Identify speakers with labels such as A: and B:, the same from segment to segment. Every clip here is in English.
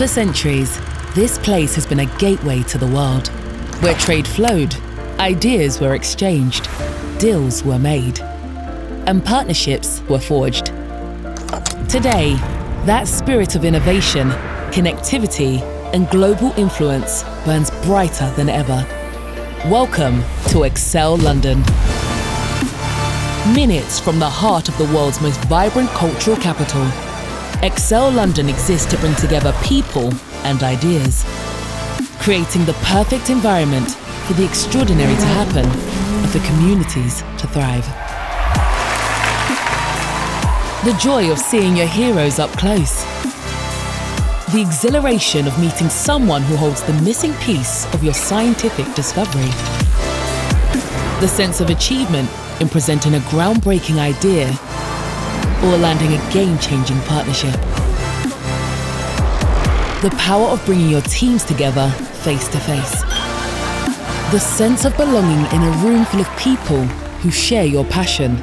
A: For centuries, this place has been a gateway to the world, where trade flowed, ideas were exchanged, deals were made, and partnerships were forged. Today, that spirit of innovation, connectivity, and global influence burns brighter than ever. Welcome to Excel London. Minutes from the heart of the world's most vibrant cultural capital, Excel London exists to bring together people and ideas, creating the perfect environment for the extraordinary to happen and for communities to thrive. The joy of seeing your heroes up close. The exhilaration of meeting someone who holds the missing piece of your scientific discovery. The sense of achievement in presenting a groundbreaking idea or landing a game-changing partnership. The power of bringing your teams together face to face. The sense of belonging in a room full of people who share your passion.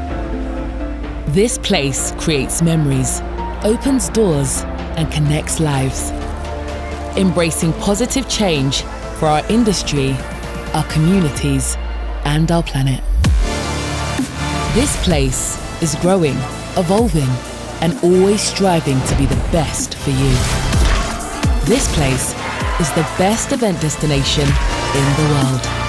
A: This place creates memories, opens doors, and connects lives. Embracing positive change for our industry, our communities, and our planet. This place is growing, evolving, and always striving to be the best for you. This place is the best event destination in the world.